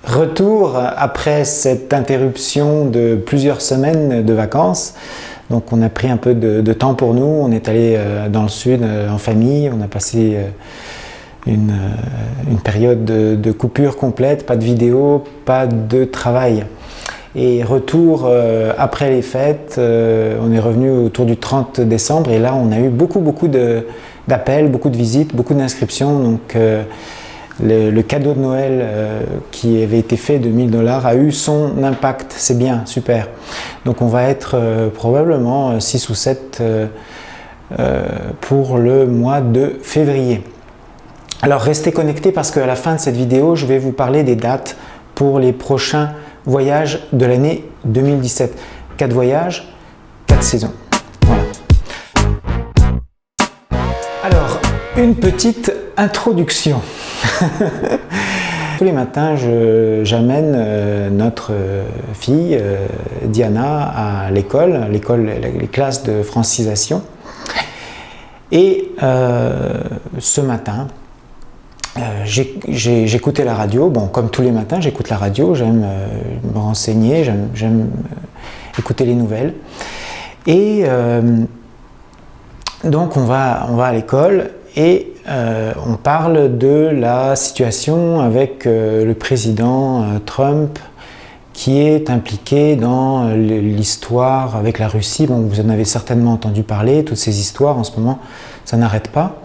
Retour après cette interruption de plusieurs semaines de vacances. Donc on a pris un peu de temps pour nous, on est allé dans le sud en famille, on a passé une période de coupure complète, pas de vidéo, pas de travail. Et retour après les fêtes, on est revenu autour du 30 décembre et là on a eu beaucoup d'appels, beaucoup de visites, beaucoup d'inscriptions. Donc le cadeau de Noël qui avait été fait de 1 000 $ a eu son impact, c'est bien, super. Donc on va être probablement 6 ou 7 pour le mois de février. Alors restez connectés parce qu'à la fin de cette vidéo, je vais vous parler des dates pour les prochains voyages de l'année 2017. 4 voyages, 4 saisons. Voilà. Alors, une petite introduction. Tous les matins, j'amène notre fille, Diana, à l'école, les classes de francisation. Et ce matin, j'écoutais la radio. Bon, comme tous les matins, j'écoute la radio, j'aime me renseigner, j'aime écouter les nouvelles. Et donc, on va à l'école et on parle de la situation avec le président Trump qui est impliqué dans l'histoire avec la Russie. Bon, vous en avez certainement entendu parler, toutes ces histoires en ce moment, ça n'arrête pas.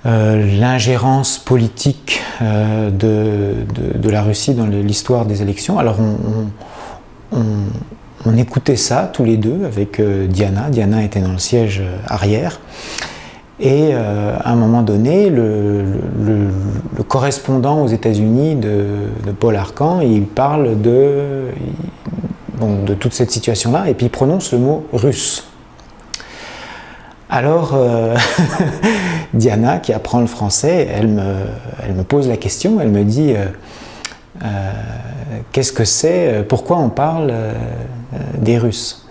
L'ingérence politique de la Russie dans l'histoire des élections. Alors on écoutait ça tous les deux avec Diana. Diana était dans le siège arrière. Et à un moment donné, le correspondant aux États-Unis de Paul Arcand, il parle de toute cette situation-là et puis il prononce le mot russe. Alors, Diana, qui apprend le français, elle me pose la question, elle me dit qu'est-ce que c'est, pourquoi on parle des Russes?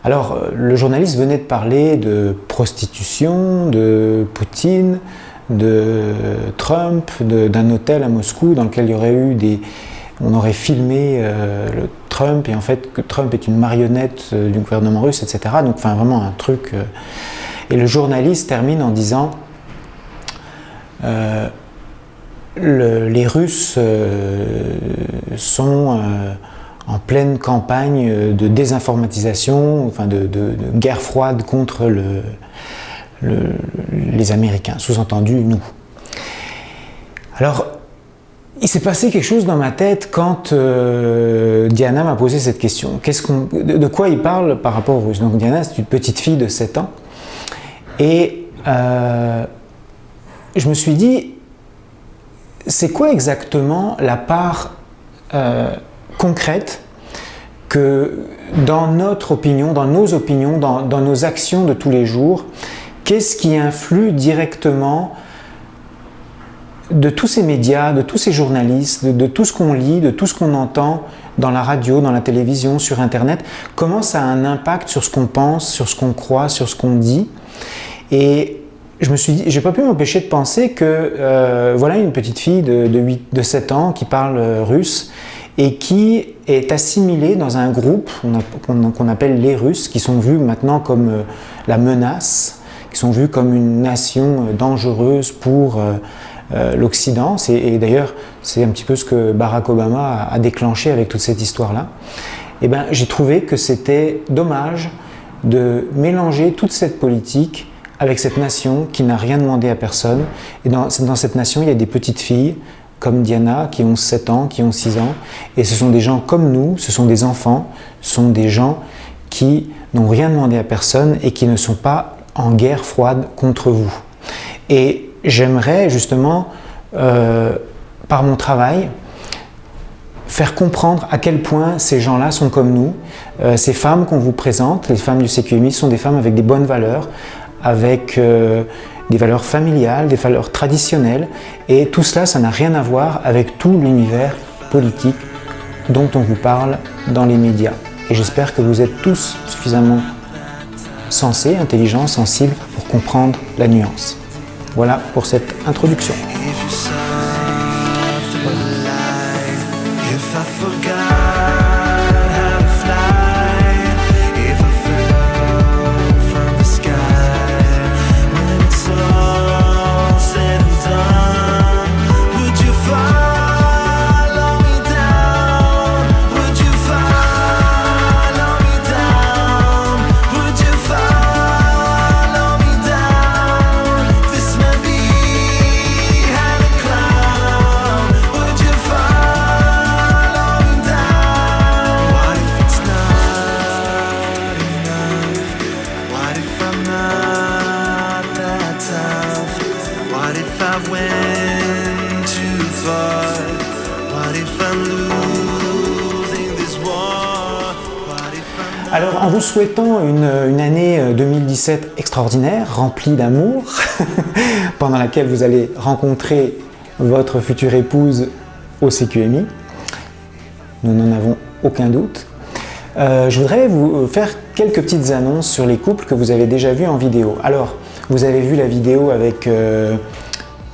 Alors, le journaliste venait de parler de prostitution, de Poutine, de Trump, d'un hôtel à Moscou dans lequel il y aurait eu on aurait filmé le Trump, et en fait que Trump est une marionnette du gouvernement russe, etc. Donc, enfin, vraiment un truc... Et le journaliste termine en disant les Russes sont en pleine campagne de désinformatisation, enfin de guerre froide contre les Américains, sous-entendu nous. Alors, il s'est passé quelque chose dans ma tête quand Diana m'a posé cette question. De quoi il parle par rapport aux Russes? Donc Diana, c'est une petite fille de 7 ans. Et je me suis dit, c'est quoi exactement la part concrète que dans notre opinion, dans nos opinions, dans nos actions de tous les jours, qu'est-ce qui influe directement de tous ces médias, de tous ces journalistes, de tout ce qu'on lit, de tout ce qu'on entend dans la radio, dans la télévision, sur Internet, comment ça a un impact sur ce qu'on pense, sur ce qu'on croit, sur ce qu'on dit. Et je me suis dit, j'ai pas pu m'empêcher de penser que voilà une petite fille de 7 ans qui parle russe et qui est assimilée dans un groupe qu'on appelle les Russes, qui sont vus maintenant comme la menace, qui sont vus comme une nation dangereuse pour l'Occident. Et d'ailleurs, c'est un petit peu ce que Barack Obama a déclenché avec toute cette histoire-là. Et ben, j'ai trouvé que c'était dommage de mélanger toute cette politique avec cette nation qui n'a rien demandé à personne. Et dans cette nation, il y a des petites filles comme Diana qui ont 7 ans, qui ont 6 ans. Et ce sont des gens comme nous, ce sont des enfants, ce sont des gens qui n'ont rien demandé à personne et qui ne sont pas en guerre froide contre vous. Et j'aimerais justement, par mon travail, faire comprendre à quel point ces gens-là sont comme nous. Ces femmes qu'on vous présente, les femmes du CQMI, sont des femmes avec des bonnes valeurs, avec des valeurs familiales, des valeurs traditionnelles, et tout cela, ça n'a rien à voir avec tout l'univers politique dont on vous parle dans les médias. Et j'espère que vous êtes tous suffisamment sensés, intelligents, sensibles pour comprendre la nuance. Voilà pour cette introduction. Alors, en vous souhaitant une année 2017 extraordinaire, remplie d'amour, pendant laquelle vous allez rencontrer votre future épouse au CQMI, nous n'en avons aucun doute, je voudrais vous faire quelques petites annonces sur les couples que vous avez déjà vus en vidéo. Alors, vous avez vu la vidéo avec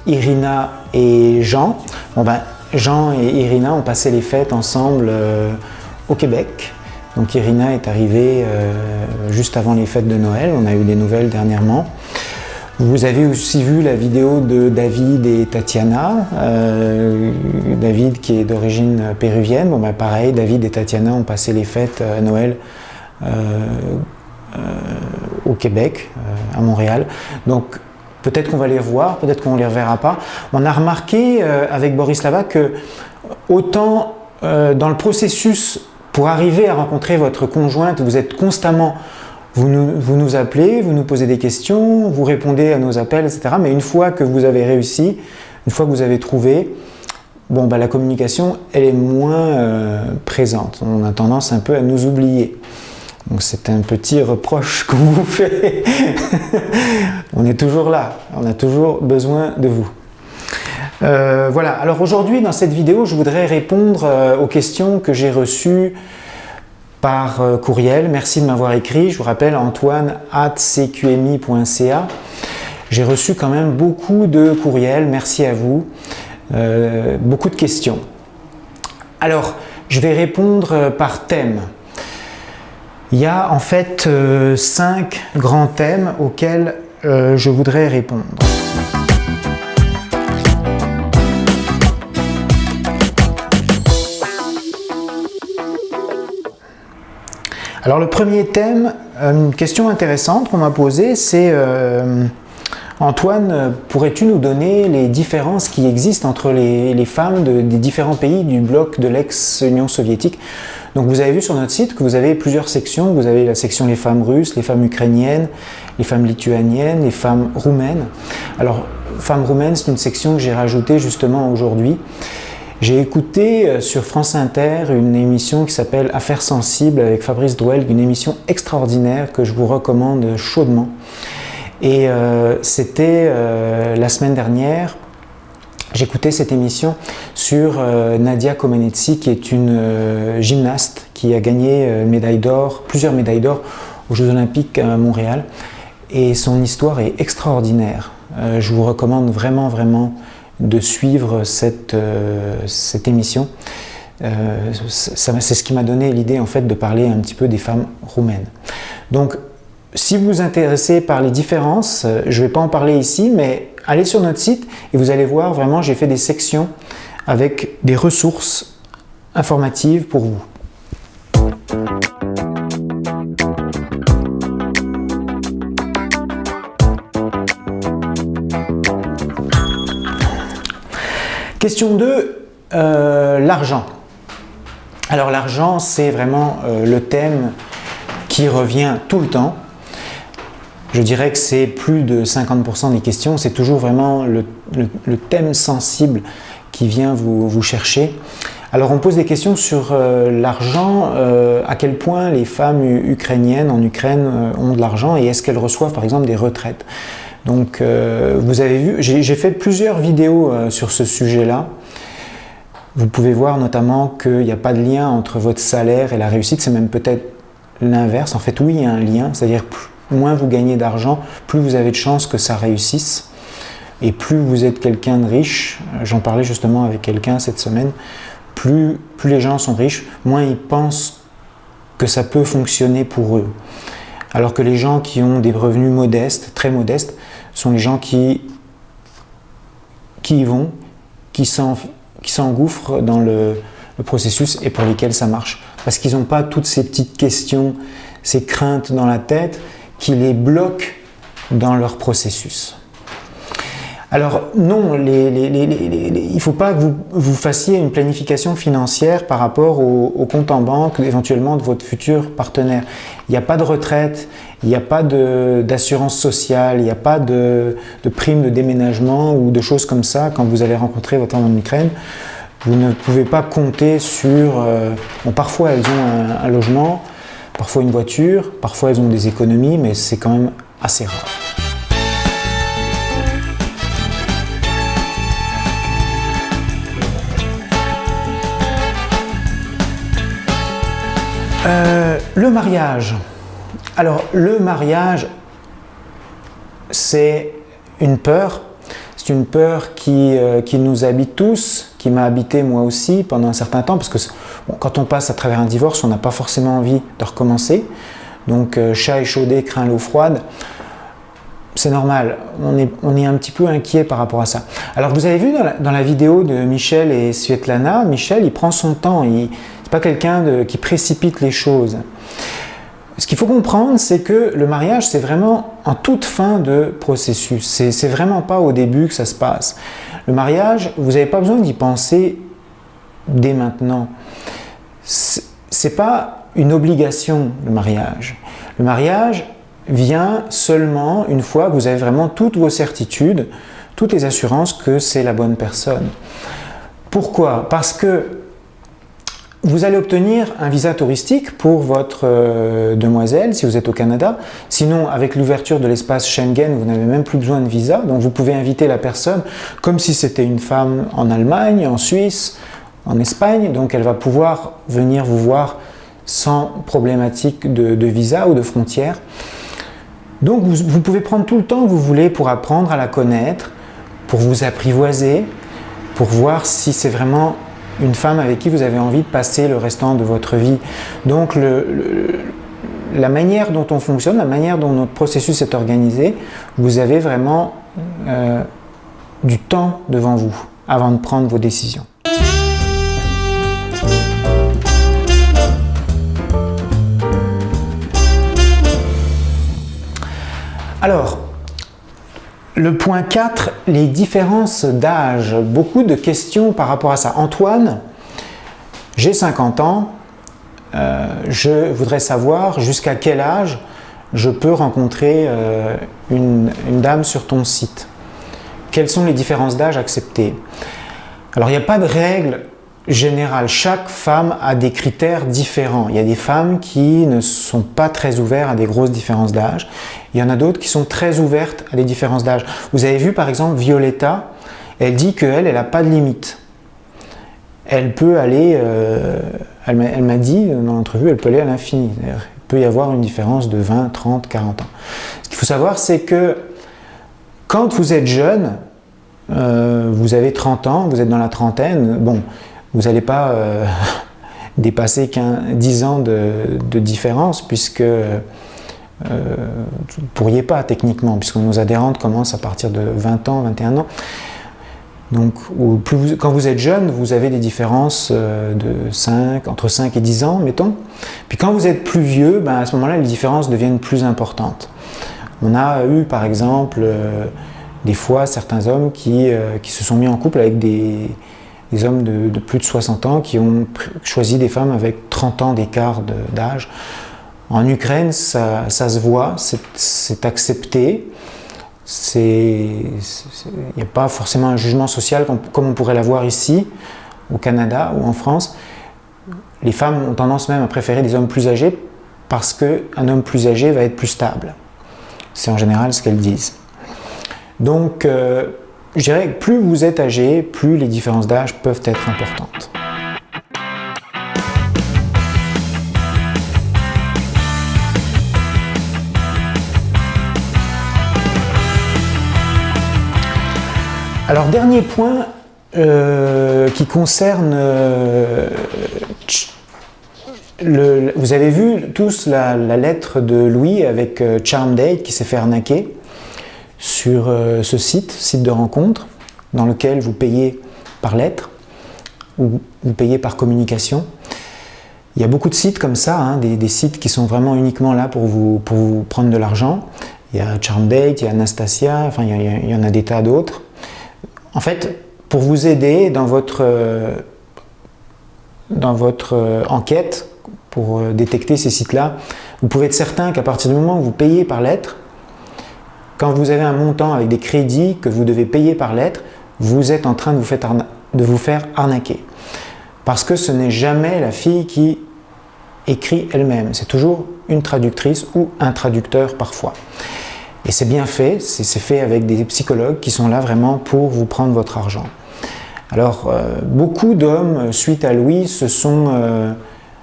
Irina et Jean. Bon ben, Jean et Irina ont passé les fêtes ensemble au Québec. Donc Irina est arrivée juste avant les fêtes de Noël, on a eu des nouvelles dernièrement. Vous avez aussi vu la vidéo de David et Tatiana. David qui est d'origine péruvienne, bon ben pareil, David et Tatiana ont passé les fêtes à Noël au Québec, à Montréal. Donc peut-être qu'on va les revoir, peut-être qu'on ne les reverra pas. On a remarqué avec Borislava que autant dans le processus pour arriver à rencontrer votre conjointe, vous êtes constamment, vous nous appelez, vous nous posez des questions, vous répondez à nos appels, etc. Mais une fois que vous avez réussi, une fois que vous avez trouvé, bon, bah, la communication, elle est moins présente. On a tendance un peu à nous oublier. Donc c'est un petit reproche qu'on vous fait. On est toujours là, on a toujours besoin de vous. Voilà, alors aujourd'hui dans cette vidéo, je voudrais répondre aux questions que j'ai reçues par courriel. Merci de m'avoir écrit, je vous rappelle antoine@cqmi.ca. J'ai reçu quand même beaucoup de courriels, merci à vous, beaucoup de questions. Alors, je vais répondre par thème. Il y a en fait 5 grands thèmes auxquels je voudrais répondre. Alors le premier thème, une question intéressante qu'on m'a posée, c'est Antoine, pourrais-tu nous donner les différences qui existent entre les femmes des différents pays du bloc de l'ex-Union soviétique? Donc vous avez vu sur notre site que vous avez plusieurs sections. Vous avez la section les femmes russes, les femmes ukrainiennes, les femmes lituaniennes, les femmes roumaines. Alors, femmes roumaines, c'est une section que j'ai rajoutée justement aujourd'hui. J'ai écouté sur France Inter une émission qui s'appelle Affaires sensibles avec Fabrice Drouel, une émission extraordinaire que je vous recommande chaudement. Et c'était la semaine dernière, j'écoutais cette émission sur Nadia Comaneci, qui est une gymnaste qui a gagné médaille d'or, plusieurs médailles d'or aux Jeux Olympiques à Montréal. Et son histoire est extraordinaire. Je vous recommande vraiment, vraiment de suivre cette émission. C'est ce qui m'a donné l'idée en fait de parler un petit peu des femmes roumaines. Donc, si vous vous intéressez par les différences, je ne vais pas en parler ici, mais allez sur notre site et vous allez voir vraiment, j'ai fait des sections avec des ressources informatives pour vous. Question 2, l'argent. Alors l'argent, c'est vraiment le thème qui revient tout le temps. Je dirais que c'est plus de 50% des questions, c'est toujours vraiment le thème sensible qui vient vous chercher. Alors on pose des questions sur l'argent, à quel point les femmes ukrainiennes en Ukraine ont de l'argent et est-ce qu'elles reçoivent par exemple des retraites. Donc vous avez vu, j'ai fait plusieurs vidéos sur ce sujet-là. Vous pouvez voir notamment qu'il n'y a pas de lien entre votre salaire et la réussite, c'est même peut-être l'inverse. En fait, oui, il y a un lien, c'est-à-dire moins vous gagnez d'argent, plus vous avez de chances que ça réussisse. Et plus vous êtes quelqu'un de riche, j'en parlais justement avec quelqu'un cette semaine, plus les gens sont riches, moins ils pensent que ça peut fonctionner pour eux. Alors que les gens qui ont des revenus modestes, très modestes, sont les gens qui y vont, qui s'engouffrent dans le processus et pour lesquels ça marche. Parce qu'ils n'ont pas toutes ces petites questions, ces craintes dans la tête qui les bloquent dans leur processus. Alors non, il ne faut pas que vous fassiez une planification financière par rapport au compte en banque éventuellement de votre futur partenaire. Il n'y a pas de retraite, il n'y a pas d'assurance sociale, il n'y a pas de prime de déménagement ou de choses comme ça quand vous allez rencontrer votre homme en Ukraine. Vous ne pouvez pas compter sur... bon, parfois elles ont un logement, parfois une voiture, parfois elles ont des économies, mais c'est quand même assez rare. Le mariage. Alors, le mariage, c'est une peur. C'est une peur qui nous habite tous, qui m'a habité moi aussi pendant un certain temps, parce que bon, quand on passe à travers un divorce, on n'a pas forcément envie de recommencer. Donc, chat échaudé craint l'eau froide. C'est normal, on est un petit peu inquiet par rapport à ça. Alors, vous avez vu dans la vidéo de Michel et Svetlana, Michel, il prend son temps. C'est pas quelqu'un qui précipite les choses. Ce qu'il faut comprendre, c'est que le mariage, c'est vraiment en toute fin de processus. C'est vraiment pas au début que ça se passe. Le mariage, vous n'avez pas besoin d'y penser dès maintenant. C'est pas une obligation, le mariage. Le mariage vient seulement une fois que vous avez vraiment toutes vos certitudes, toutes les assurances que c'est la bonne personne. Pourquoi? Parce que vous allez obtenir un visa touristique pour votre demoiselle si vous êtes au Canada. Sinon, avec l'ouverture de l'espace Schengen, vous n'avez même plus besoin de visa. Donc vous pouvez inviter la personne comme si c'était une femme en Allemagne, en Suisse, en Espagne. Donc elle va pouvoir venir vous voir sans problématique de visa ou de frontières. Donc vous pouvez prendre tout le temps que vous voulez pour apprendre à la connaître, pour vous apprivoiser, pour voir si c'est vraiment une femme avec qui vous avez envie de passer le restant de votre vie. Donc la manière dont on fonctionne, la manière dont notre processus est organisé, vous avez vraiment du temps devant vous avant de prendre vos décisions. Alors, le point 4, les différences d'âge. Beaucoup de questions par rapport à ça. Antoine, j'ai 50 ans, je voudrais savoir jusqu'à quel âge je peux rencontrer une dame sur ton site. Quelles sont les différences d'âge acceptées? Alors, il n'y a pas de règle générale. Chaque femme a des critères différents. Il y a des femmes qui ne sont pas très ouvertes à des grosses différences d'âge. Il y en a d'autres qui sont très ouvertes à des différences d'âge. Vous avez vu par exemple Violetta, elle dit qu'elle n'a pas de limite. Elle peut aller, elle m'a dit dans l'entrevue, elle peut aller à l'infini. Il peut y avoir une différence de 20, 30, 40 ans. Ce qu'il faut savoir, c'est que quand vous êtes jeune, vous avez 30 ans, vous êtes dans la trentaine, bon, vous n'allez pas dépasser 10 ans de différence, puisque vous ne pourriez pas techniquement, puisque nos adhérentes commencent à partir de 20 ans, 21 ans. Donc, quand vous êtes jeune, vous avez des différences entre 5 et 10 ans, mettons. Puis quand vous êtes plus vieux, ben à ce moment-là, les différences deviennent plus importantes. On a eu, par exemple, des fois, certains hommes qui se sont mis en couple avec des hommes de plus de 60 ans qui ont choisi des femmes avec 30 ans d'écart d'âge. En Ukraine, ça se voit, c'est accepté. Il n'y a pas forcément un jugement social comme on pourrait l'avoir ici, au Canada ou en France. Les femmes ont tendance même à préférer des hommes plus âgés parce qu'un homme plus âgé va être plus stable. C'est en général ce qu'elles disent. Donc, je dirais que plus vous êtes âgé, plus les différences d'âge peuvent être importantes. Alors, dernier point qui concerne vous avez vu tous la lettre de Louis avec CharmDate qui s'est fait arnaquer sur ce site de rencontre, dans lequel vous payez par lettre ou vous payez par communication. Il y a beaucoup de sites comme ça, hein, des sites qui sont vraiment uniquement là pour vous prendre de l'argent. Il y a CharmDate, il y a Anastasia, enfin il y en a des tas d'autres. En fait, pour vous aider dans votre enquête, pour détecter ces sites-là, vous pouvez être certain qu'à partir du moment où vous payez par lettre, quand vous avez un montant avec des crédits que vous devez payer par lettre, vous êtes en train de vous faire arnaquer. parce que ce n'est jamais la fille qui écrit elle-même, c'est toujours une traductrice ou un traducteur parfois. Et c'est bien fait, c'est fait avec des psychologues qui sont là vraiment pour vous prendre votre argent. Alors, beaucoup d'hommes, suite à Louis, se sont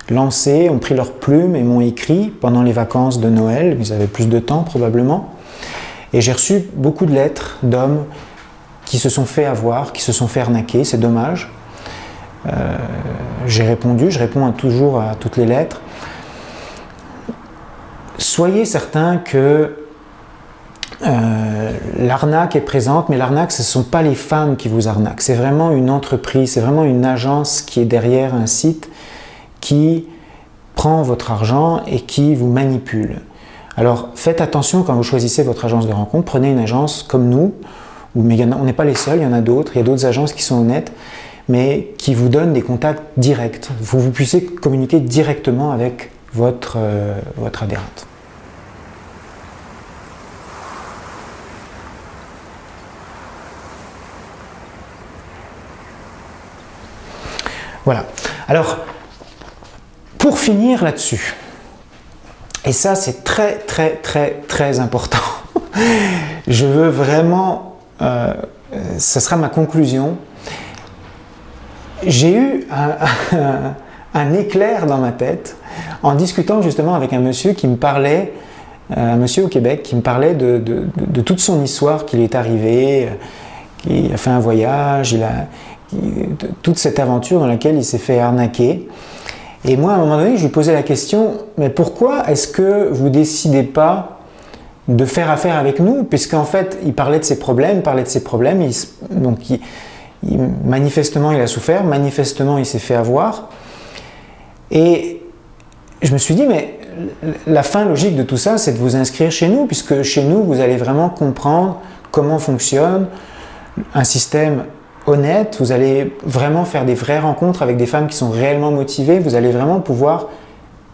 lancés, ont pris leurs plumes et m'ont écrit pendant les vacances de Noël, ils avaient plus de temps probablement, et j'ai reçu beaucoup de lettres d'hommes qui se sont fait avoir, qui se sont fait arnaquer, c'est dommage. J'ai répondu, je réponds toujours à toutes les lettres. Soyez certains que l'arnaque est présente, mais l'arnaque, ce ne sont pas les femmes qui vous arnaquent, c'est vraiment une entreprise, c'est vraiment une agence qui est derrière un site qui prend votre argent et qui vous manipule. Alors faites attention quand vous choisissez votre agence de rencontre, prenez une agence comme nous, mais on n'est pas les seuls, il y en a d'autres, il y a d'autres agences qui sont honnêtes, mais qui vous donnent des contacts directs, vous puissiez communiquer directement avec votre adhérente. Voilà. Alors, pour finir là-dessus, et ça c'est très très très très important, je veux vraiment, ce sera ma conclusion, j'ai eu un éclair dans ma tête en discutant justement avec un monsieur qui me parlait, un monsieur au Québec qui me parlait de toute son histoire qu'il est arrivé, qui a fait un voyage, toute cette aventure dans laquelle il s'est fait arnaquer. Et moi, à un moment donné, je lui posais la question, mais pourquoi est-ce que vous ne décidez pas de faire affaire avec nous? Puisqu'en fait, il parlait de ses problèmes, manifestement, il a souffert, manifestement, il s'est fait avoir. Et je me suis dit, mais la fin logique de tout ça, c'est de vous inscrire chez nous, puisque chez nous, vous allez vraiment comprendre comment fonctionne un système honnête, vous allez vraiment faire des vraies rencontres avec des femmes qui sont réellement motivées, vous allez vraiment pouvoir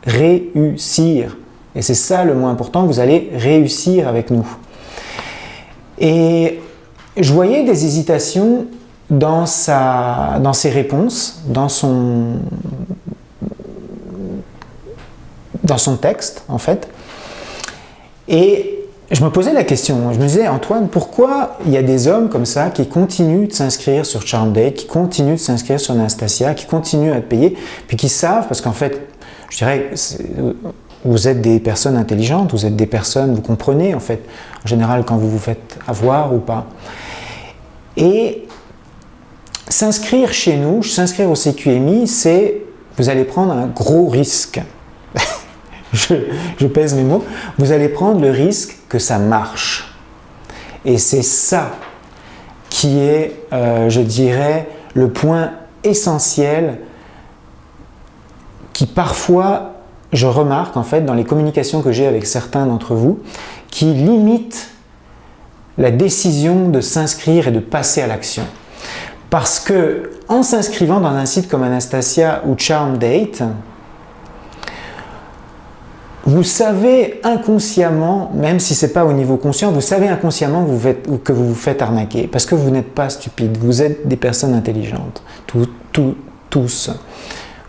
réussir. Et c'est ça le moins important, vous allez réussir avec nous. Et je voyais des hésitations dans ses réponses, dans son texte en fait. Et je me posais la question, je me disais, Antoine, pourquoi il y a des hommes comme ça qui continuent de s'inscrire sur CharmDate, qui continuent de s'inscrire sur Nastasia, qui continuent à te payer, puis qui savent, parce qu'en fait, je dirais, vous êtes des personnes intelligentes, vous êtes des personnes, vous comprenez en fait, en général quand vous vous faites avoir ou pas. Et s'inscrire chez nous, s'inscrire au CQMI, c'est, vous allez prendre un gros risque. Je pèse mes mots, vous allez prendre le risque que ça marche. Et c'est ça qui est, je dirais, le point essentiel qui parfois, je remarque en fait dans les communications que j'ai avec certains d'entre vous, qui limite la décision de s'inscrire et de passer à l'action. Parce que en s'inscrivant dans un site comme Anastasia ou CharmDate, vous savez inconsciemment, même si ce n'est pas au niveau conscient, vous savez inconsciemment que vous vous faites arnaquer, parce que vous n'êtes pas stupide, vous êtes des personnes intelligentes, tous.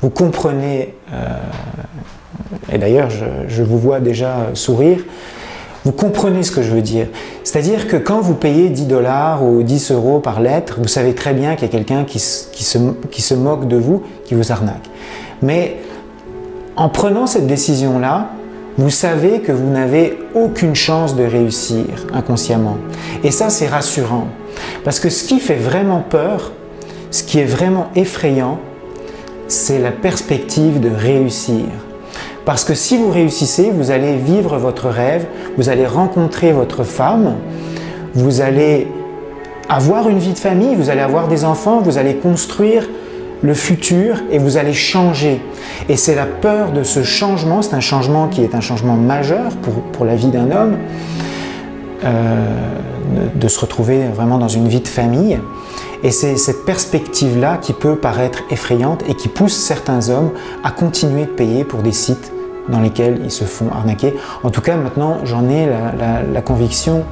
Vous comprenez, et d'ailleurs je vous vois déjà sourire, vous comprenez ce que je veux dire. C'est-à-dire que quand vous payez 10 $ ou 10 € par lettre, vous savez très bien qu'il y a quelqu'un qui se moque de vous, qui vous arnaque. Mais en prenant cette décision-là, vous savez que vous n'avez aucune chance de réussir inconsciemment. Et ça, c'est rassurant. Parce que ce qui fait vraiment peur, ce qui est vraiment effrayant, c'est la perspective de réussir. Parce que si vous réussissez, vous allez vivre votre rêve, vous allez rencontrer votre femme, vous allez avoir une vie de famille, vous allez avoir des enfants, vous allez construire le futur et vous allez changer. Et c'est la peur de ce changement, c'est un changement qui est un changement majeur pour la vie d'un homme, de se retrouver vraiment dans une vie de famille. Et c'est cette perspective-là qui peut paraître effrayante et qui pousse certains hommes à continuer de payer pour des sites dans lesquels ils se font arnaquer. En tout cas, maintenant, j'en ai la conviction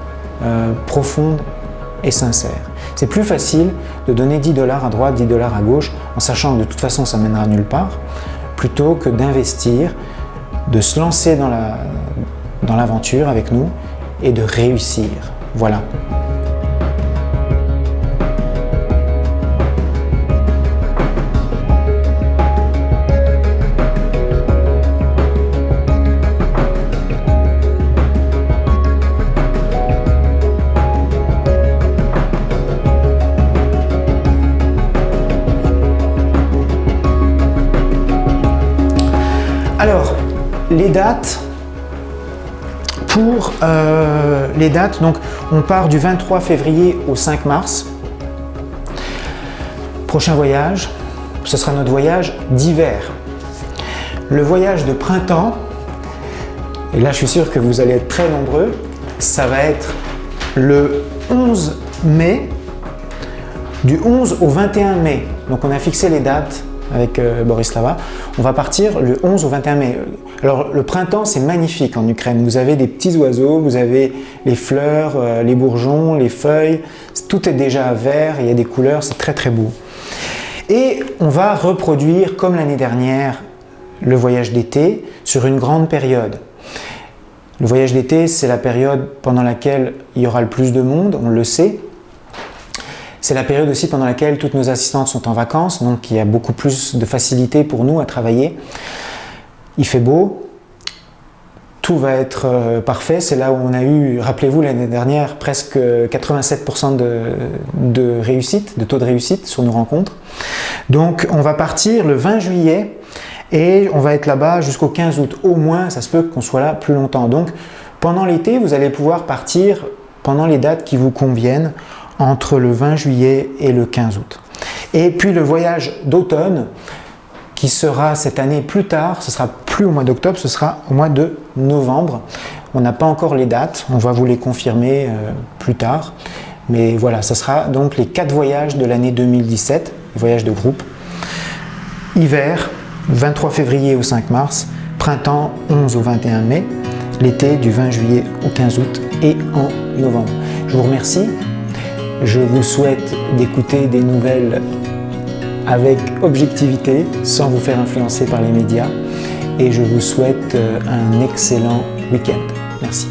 profonde et sincère. C'est plus facile de donner 10 $ à droite, 10 $ à gauche, en sachant que de toute façon ça mènera nulle part, plutôt que d'investir, de se lancer dans l'aventure avec nous et de réussir. Voilà. Alors, les dates, donc on part du 23 février au 5 mars. Prochain voyage, ce sera notre voyage d'hiver. Le voyage de printemps, et là je suis sûr que vous allez être très nombreux, ça va être le 11 mai, du 11 au 21 mai. Donc on a fixé les dates avec Borislava. On va partir le 11 au 21 mai. Alors le printemps c'est magnifique en Ukraine, vous avez des petits oiseaux, vous avez les fleurs, les bourgeons, les feuilles, tout est déjà vert, il y a des couleurs, c'est très très beau. Et on va reproduire comme l'année dernière le voyage d'été sur une grande période. Le voyage d'été c'est la période pendant laquelle il y aura le plus de monde, on le sait. C'est la période aussi pendant laquelle toutes nos assistantes sont en vacances, donc il y a beaucoup plus de facilité pour nous à travailler. Il fait beau, tout va être parfait. C'est là où on a eu, rappelez-vous, l'année dernière, presque 87% de réussite, de taux de réussite sur nos rencontres. Donc on va partir le 20 juillet et on va être là-bas jusqu'au 15 août. Au moins, ça se peut qu'on soit là plus longtemps. Donc pendant l'été, vous allez pouvoir partir pendant les dates qui vous conviennent, entre le 20 juillet et le 15 août. Et puis le voyage d'automne, qui sera cette année plus tard, ce sera plus au mois d'octobre, ce sera au mois de novembre. On n'a pas encore les dates, on va vous les confirmer plus tard. Mais voilà, ce sera donc les 4 voyages de l'année 2017, les voyages de groupe. Hiver, 23 février au 5 mars, printemps 11 au 21 mai, l'été du 20 juillet au 15 août et en novembre. Je vous remercie. Je vous souhaite d'écouter des nouvelles avec objectivité, sans vous faire influencer par les médias. Et je vous souhaite un excellent week-end. Merci.